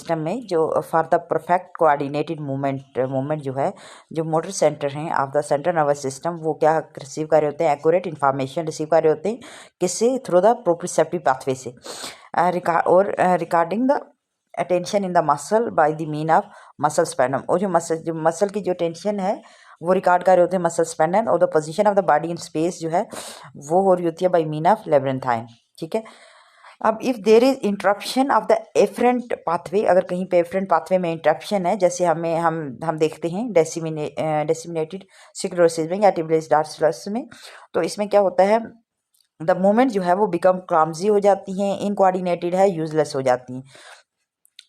System में जो for the perfect coordinated movement जो है, जो मोटर सेंटर हैं of the central nervous system, वो क्या रिसीव कर रहे होते हैं, एक्यूरेट इन्फॉर्मेशन रिसीव कर रहे होते हैं, किससे, थ्रू द प्रोप्रिसेप्टिव पाथवे से, और recording the attention in the muscle by the mean of muscle स्पैनम, और जो मसल की जो टेंशन है वो रिकॉर्ड कर रहे होते हैं मसल स्पैनम, और the position of the body in space जो है वो हो रही होती है बाय मीन ऑफ लेब्रिंथाइन। ठीक है। अब if there is interruption of the afferent pathway, अगर कहीं पे एफरेंट पाथवे में इंटरप्शन है, जैसे हम देखते हैं डेसिमिनेटेड स्क्लेरोसिस में या ट्यूबुलर डार्सलस में, तो इसमें क्या होता है, द मूवमेंट जो है वो बिकम क्लमजी हो जाती हैं, इनकोऑर्डिनेटेड है, यूजलेस हो जाती हैं।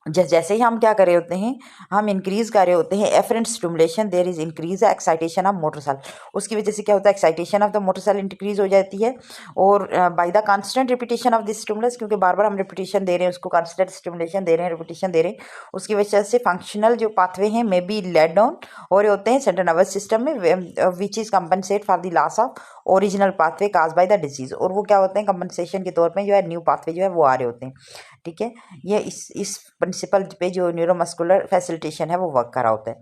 जैसे ही हम क्या कर रहे होते हैं, हम इंक्रीज कर रहे होते हैं afferent stimulation, there is increase excitation of motor cell, उसकी वजह से क्या होता है, excitation of the motor cell increase हो जाती है, और by the constant repetition of this stimulus, क्योंकि बार बार हम रिपीटेशन दे रहे हैं उसको, कांस्टेंट स्टिमुलेशन दे रहे हैं, रिपीटेशन दे रहे हैं, उसकी वजह से फंक्शनल जो पाथवे हैं मे बी लेट डाउन हो रहे होते हैं सेंट्रल नर्वस सिस्टम में, which is compensate for the loss of original pathway cause by the disease, और वो क्या होते हैं, कंपनसेशन के तौर पर जो है न्यू पाथवे जो है वो आ रहे होते हैं। ठीक है। ये इस प्रिंसिपल पे जो न्यूरोमस्कुलर फैसिलिटेशन है वो वर्क कर रहा होता है।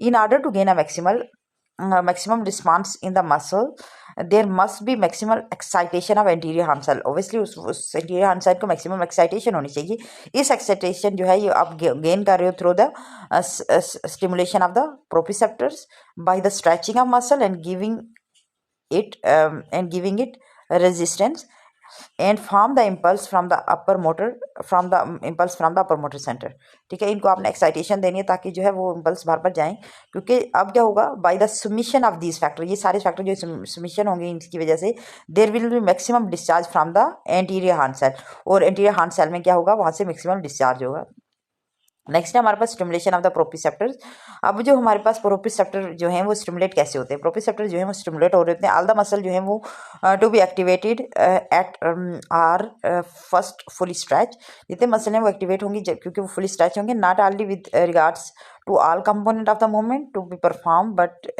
In order to gain a maximum response in the muscle, there must be maximum excitation of anterior horn cell, obviously उस एंटीरियर हार्न सेल को मैक्सिमम एक्साइटेशन होनी चाहिए। इस एक्साइटेशन जो है ये आप गेन कर रहे हो through the stimulation of the proprioceptors by the stretching of muscle and giving it resistance and form the impulse from the upper motor center। ठीक है। इनको आपने एक्साइटेशन देनी है ताकि जो है वो इम्पल्स बार बार जाएं, क्योंकि अब क्या होगा, by the submission of these factor, ये सारे फैक्टर जो सबमिशन होंगे इनकी वजह से there will be maximum discharge from the anterior horn cell, और एंटीरियर हार्न सेल में क्या होगा, वहां से मैक्सिमम डिस्चार्ज होगा। नेक्स्ट है हमारे पास स्टिमुलेशन ऑफ द प्रोप्रिसेप्टर्स। अब जो हमारे पास प्रोप्रिसेप्टर जो हैं वो स्टिमुलेट कैसे होते हैं, प्रोप्रिसेप्टर जो है वो स्टिमुलेट हो रहे होते हैं, ऑल द मसल जो है वो to be activated at are first fully stretch, जितने मसल हैं वो एक्टिवेट होंगी क्योंकि वो फुली स्ट्रेच होंगे, not only with regards to all component of the movement to be perform but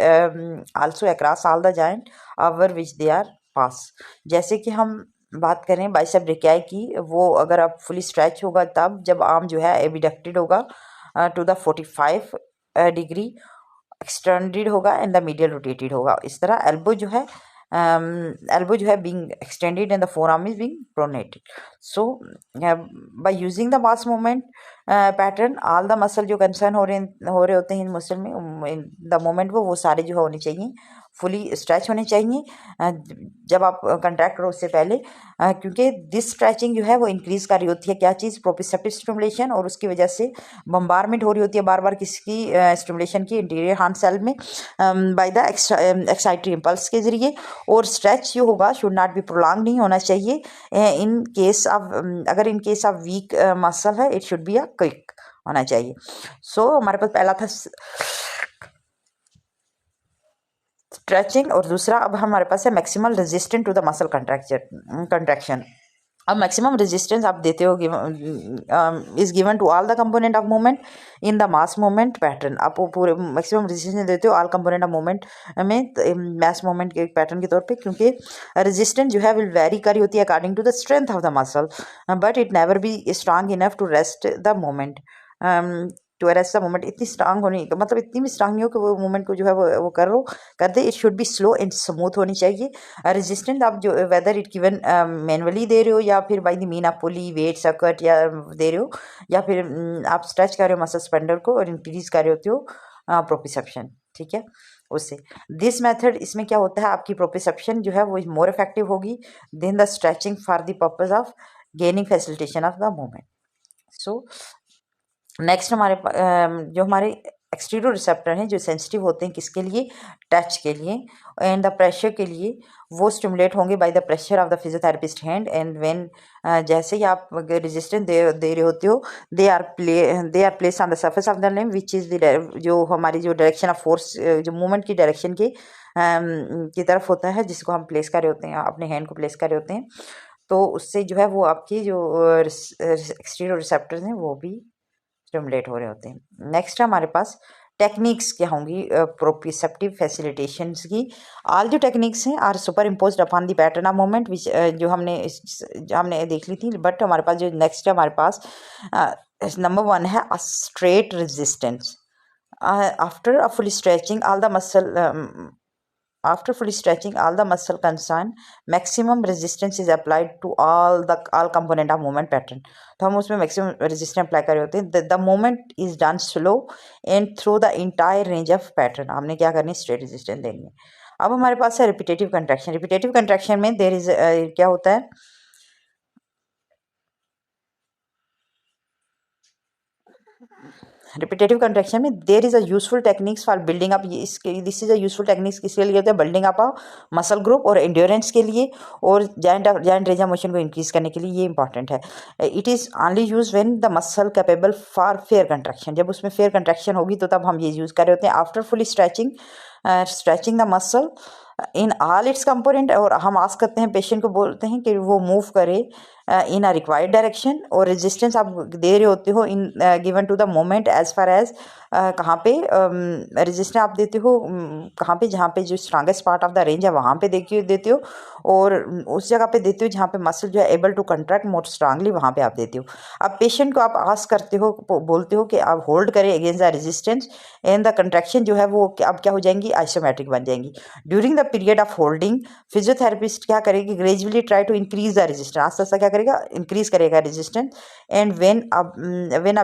also across all the joint over which they are pass. जैसे कि हम बात करें बाइसेप ब्रेकियाई की, वो अगर आप फुली स्ट्रेच होगा तब जब आर्म जो है एबिडक्टेड होगा टू द 45 डिग्री, एक्सटेंडेड होगा एंड द मीडियल रोटेटेड होगा। इस तरह एल्बो जो है being extended and the four arm is being pronated. So by using the mass movement pattern, all the muscle जो कंसर्न हो रहे होते हैं इन मसल में द मोमेंट वो सारे जो होने चाहिए फुली स्ट्रेच होने चाहिए जब आप कंट्रैक्ट करो उससे पहले, क्योंकि दिस स्ट्रेचिंग जो है वो इंक्रीज कर रही होती है क्या चीज़, प्रोप्रिसेप्टिव स्टिमुलेशन, और उसकी वजह से बम्बारमेंट हो रही होती है बार बार किसकी, स्टिमुलेशन की इंटीरियर हार्न सेल में बाय द एक्साइटरी इम्पल्स के जरिए। और स्ट्रेच जो होगा शुड नॉट बी प्रोलॉन्ग, नहीं होना चाहिए इन केस ऑफ, अगर in case of weak muscle है it should be a quick होना चाहिए। सो हमारे पास पहला था स्ट्रेचिंग, और दूसरा अब हमारे पास है maximum resistant to the muscle contraction. अब मैक्सिमम रेजिस्टेंस आप देते हो is given to all the component of movement in the mass movement pattern. आप पूरे मैक्सिमम रेजिस्टेंस देते हो ऑल कंपोनेंट ऑफ मूवमेंट में मास मूवमेंट के पैटर्न के तौर पे, क्योंकि रेजिस्टेंस जो है विल वेरी करी होती है according to the strength of the muscle, but it never be strong enough to rest the movement, to arrest the movement. इतनी स्ट्रांग होनी, मतलब इतनी भी स्ट्रांग नहीं हो कि वो मूवमेंट को जो है वो कर दे। It should be slow and smooth होनी चाहिए। रेजिस्टेंट आप जो वेदर इट गिवन मैनुअली दे रहे हो या फिर बाय द मीन आप पुली वेट सकट या दे रहे हो, या फिर आप स्ट्रेच कर रहे हो मसल स्पेंडर को और इंक्रीज कर रहे होते हो प्रोप्रिसेप्शन। ठीक है, उससे दिस मेथड, इसमें क्या होता है आपकी प्रोप्रिसेप्शन जो है वो मोर इफेक्टिव होगी than the stretching for the purpose of gaining facilitation of the movement. So next जो हमारे एक्सटीरियर रिसेप्टर हैं जो सेंसिटिव होते हैं किसके लिए, टच के लिए एंड द प्रेशर के लिए, वो स्टिमुलेट होंगे by the pressure of the physiotherapist hand and when जैसे ही आप रेजिस्टेंस दे रहे होते हो they are place on the surface of the limb which is the जो हमारी जो डायरेक्शन ऑफ फोर्स जो मूवमेंट की डायरेक्शन की तरफ होता है जिसको हम प्लेस कर रहे होते हैं, अपने हैंड को प्लेस कर रहे होते हैं, तो उससे जो है वो आपकी जो एक्सटीरियर रिसेप्टर्स हैं वो भी स्टिमुलेट हो रहे होते हैं। नेक्स्ट हमारे पास टेक्निक्स क्या होंगी प्रोप्रिसेप्टिव फैसिलिटेशंस की। ऑल जो टेक्निक्स हैं are superimposed upon the pattern of movement which जो हमने देख ली थी, बट हमारे पास जो नेक्स्ट है हमारे पास नंबर वन है a straight resistance. After a fully stretching all the muscle after fully stretching all the muscle concerned, maximum resistance is applied to all component of movement pattern. तो हम उसमें maximum resistance apply कर रहे होते हैं. The movement is done slow and through the entire range of pattern. हमने क्या करनी है, straight resistance देनी है. अब हमारे पास है रिपीटेटिव कंट्रैक्शन. रिपीटेटिव कंट्रैक्शन में देर इज क्या होता है, रिपीटेटिव कंट्रैक्शन में there is a useful techniques for building up. This is a useful techniques किसके लिए होता है, building up a muscle group और एंड्योरेंस के लिए और जॉइंट रेंज ऑफ मोशन को इंक्रीज करने के लिए ये इंपॉर्टेंट है. It is only use when the muscle capable for fair contraction. जब उसमें फेयर कंट्रैक्शन होगी तो तब हम ये यूज कर रहे होते हैं. After fully stretching the muscle in all it's component, और हम आस्क करते हैं पेशेंट को, बोलते हैं कि वो मूव करे इन अ रिक्वायर्ड डायरेक्शन, और रेजिस्टेंस आप दे रहे होते हो in given to the moment as far as कहाँ पे रेजिस्टेंस आप देते हो, कहाँ पे, जहाँ पे जो strongest part of the range है वहाँ पे देते हो, और उस जगह पे देते हो जहाँ पे मसल जो है able to contract more strongly, वहाँ पे आप देते हो. अब पेशेंट को आप आस्क करते हो, बोलते हो कि आप होल्ड करें against the resistance, and the contraction जो है वो अब क्या हो जाएंगी, आइसोमेट्रिक बन जाएंगी. During the period of holding physiotherapist क्या करेगी, gradually try to increase the resistance. आस्ता आस्ता क्या करेगा, इंक्रीज करेगा resistance. And when a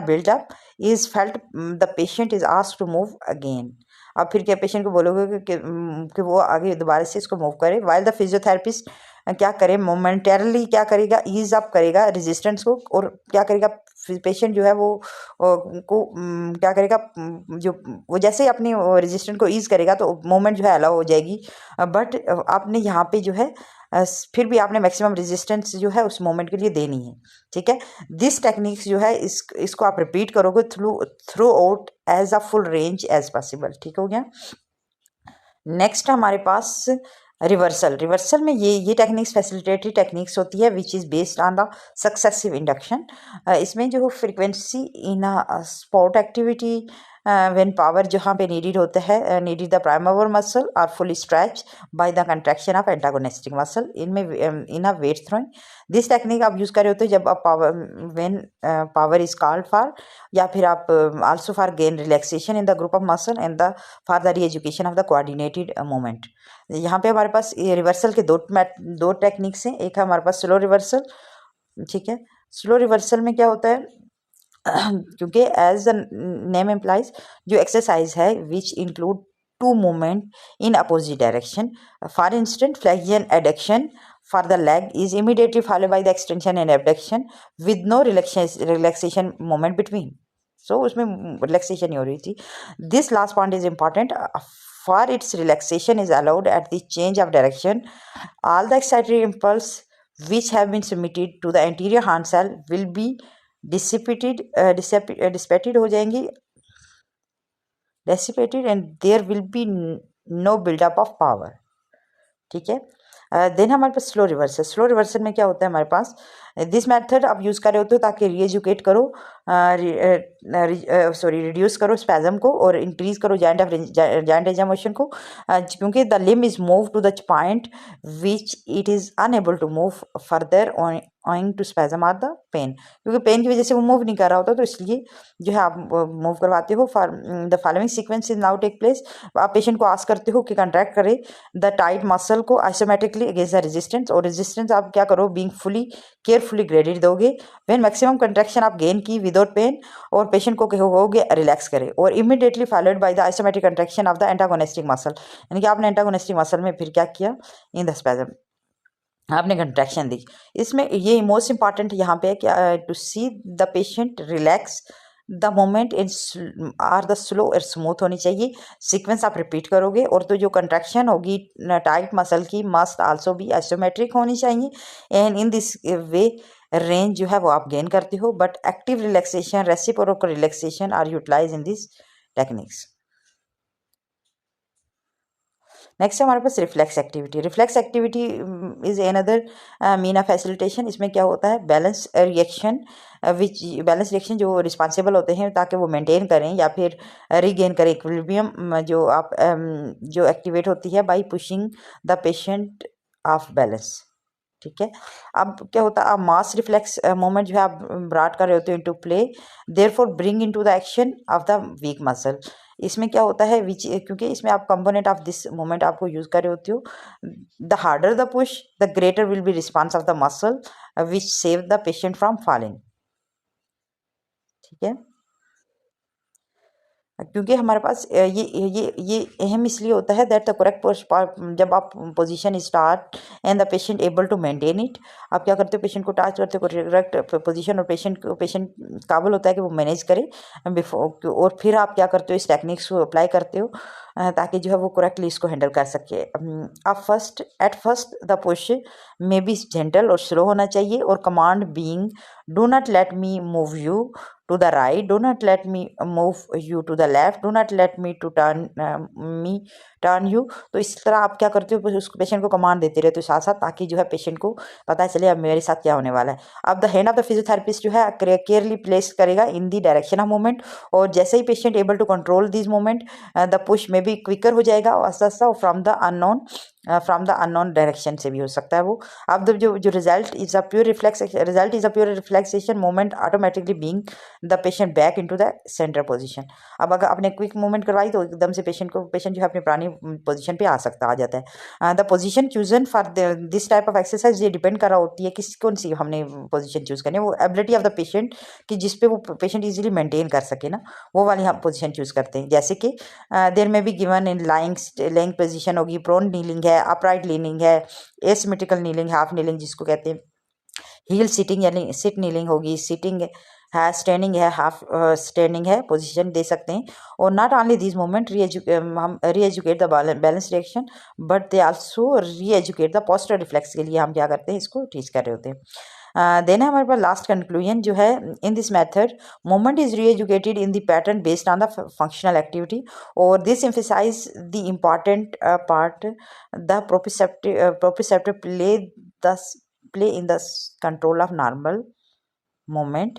buildup is felt the patient is asked to move again. अब फिर क्या पेशेंट को बोलोगे कि वो आगे दोबारा से इसको मूव करे. वाइल द फिजियोथेरेपिस्ट क्या करे, मोमेंटरली क्या करेगा, ईज अप करेगा रेजिस्टेंस को, और क्या करेगा पेशेंट जो है वो क्या करेगा, जो वो जैसे ही अपनी रेजिस्टेंस को ईज करेगा तो मूवमेंट जो है अलाउ हो जाएगी. बट आपने यहाँ पे जो है फिर भी आपने मैक्सिमम रेजिस्टेंस जो है उस मोमेंट के लिए देनी है. ठीक है. दिस टेक्निक्स जो है इसको आप रिपीट करोगे throughout as a full range as possible. ठीक हो गया. नेक्स्ट हमारे पास रिवर्सल में ये टेक्निक्स फैसिलिटेटरी टेक्निक्स होती है which is based on the successive induction. इसमें जो frequency in a sport activity when power जहाँ पे नीडेड होता है, needed the prime mover muscle are fully stretch by the contraction of antagonistic muscle इनमें in a weight throwing. This technique आप use कर रहे होते हो जब आप power when power is called for, या फिर आप also for gain relaxation in the group of muscle and the for the re education of the coordinated movement. यहाँ पे हमारे पास ये रिवर्सल के दो टेक्निक्स हैं. एक है हमारे पास स्लो रिवर्सल. ठीक है. स्लो रिवर्सल में क्या होता है, क्योंकि एज द नेम एम्प्लाइज जो एक्सरसाइज है which include to movement in opposite direction. For instant flexion adduction for the leg is immediately followed by the extension and abduction with no relaxation moment between. So उसमें relaxation नहीं हो रही थी. This last point is important. For its relaxation is allowed at the change of direction. All the excitatory impulse which have been submitted to the anterior horn cell will be dissipated हो जाएंगी, dissipated, and there will be no build-up of power. ठीक है. Then हमारे पास slow reversal. Slow reversal में क्या होता है हमारे पास, दिस मेथड आप यूज़ कर रहे होते हो ताकि रीएजुकेट करो, रिड्यूस करो स्पैजम को और इंक्रीज करो जॉइंट रेंज ऑफ मोशन को, क्योंकि the limb is move to the point which it is unable to move further owing to spasm or the pain. क्योंकि पेन की वजह से वो मूव नहीं कर रहा होता, तो इसलिए जो है आप मूव करवाते हो. For the following sequence is now take place. आप पेशेंट को आस्क करते हो कि कंट्रैक्ट करे द टाइट मसल को आइसोमेट्रिकली अगेंस्ट द रेजिस्टेंस, और रेजिस्टेंस आप क्या करो, बीइंग फुली केयरफुली ग्रेडेड दोगे. व्हेन मैक्सिमम कंट्रैक्शन आप गेन की विदाउट पेन, और पेशेंट को कहोगे रिलैक्स करे, और immediately followed by the isometric contraction of the antagonistic muscle. यानी कि आपने एंटागोनिस्टिक मसल में फिर क्या किया, इन द स्पैजम आपने कंट्रैक्शन दी. इसमें ये मोस्ट इंपॉर्टेंट यहाँ पे है कि to see the patient relax the moment in are the slow और स्मूथ होनी चाहिए. सीक्वेंस आप रिपीट करोगे, और तो जो कंट्रैक्शन होगी टाइट मसल की मस्ट आल्सो भी आइसोमेट्रिक होनी चाहिए. And in this way range जो है वो आप गेन करते हो. But active relaxation, reciprocal relaxation are utilize in this techniques. Next हमारे पास reflex activity. Reflex activity is another mean of facilitation. इसमें क्या होता है, बैलेंस रिएक्शन बैलेंस रिएक्शन जो रिस्पॉन्सिबल होते हैं ताकि वो मेंटेन करें या फिर रीगेन करें इक्विलिब्रियम, जो आप जो एक्टिवेट होती है bye pushing the patient of balance. ठीक है। अब क्या होता है, अब मास रिफ्लेक्स मोमेंट जो है आप ब्राट कर रहे होते हो into play, therefore bring into the action of the weak muscle. इसमें क्या होता है, विच क्योंकि इसमें आप कंपोनेंट ऑफ दिस मोमेंट आपको यूज कर रहे होते हो, the harder the push the greater will be response of the muscle which save the patient from falling. ठीक है, क्योंकि हमारे पास ये अहम इसलिए होता है दैट द करेक्ट जब आप position start and the patient able to maintain it, आप क्या करते हो, पेशेंट को टच करते हो करेक्ट पोजीशन, और पेशेंट काबिल होता है कि वो मैनेज करे बिफोर, और फिर आप क्या करते हो, इस टेक्निक्स को अप्लाई करते हो ताकि जो है वो करेक्टली इसको हैंडल कर सके। आप at first the push may be gentle और स्लो होना चाहिए, और command being do not let me move you to the right, do not let me move you to the left, do not let me to turn you। तो इस तरह आप क्या करते हो, उस पेशेंट को कमांड देते रहते हो साथ साथ, ताकि जो है पेशेंट को पता चले अब मेरे साथ क्या होने वाला है। अब the hand of the physiotherapist जो है केयरली प्लेस करेगा in the direction of movement, और जैसे ही patient able to control this movement the push में भी क्विकर हो जाएगा, और फ्रॉम द अननोन डायरेक्शन से भी हो सकता है वो। अब जो result is a pure reflexation movement automatically being the patient back into the centre position. अब अगर आपने क्विक मूवमेंट करवाई तो एकदम से पेशेंट जो है अपनी पुरानी पोजीशन पे आ जाता है। The position chosen for this type of exercise ये डिपेंड कर रहा होती है कि कौन सी हमने पोजीशन चूज करनी है, वो एबिलिटी ऑफ द पेशेंट कि जिस पे वो पेशेंट इजीली मेंटेन कर सके ना, वो वाली हम पोजीशन चूज करते हैं। जैसे कि देयर में be given in lying position होगी, प्रोन नीलिंग है, अपराइट लीनिंग है, एसिमेट्रिकल नीलिंग, हाफ नीलिंग जिसको कहते हैं, हील सिटिंग यानी सिट नीलिंग होगी, सिटिंग है, स्टैंडिंग है, हाफ स्टैंडिंग है, पोजीशन दे सकते हैं। और नॉट ओनली दिस मोमेंट हम री educate the balance reaction, but they also री एजुकेट द पोस्टर रिफ्लेक्स के लिए हम क्या करते हैं, इसको टीच कर रहे होते हैं। देन हमारे पास लास्ट कंक्लूजन जो है, in this method moment is re educated in the pattern based on the functional activity, और this emphasize the important part the proprioceptive play in the control of normal moment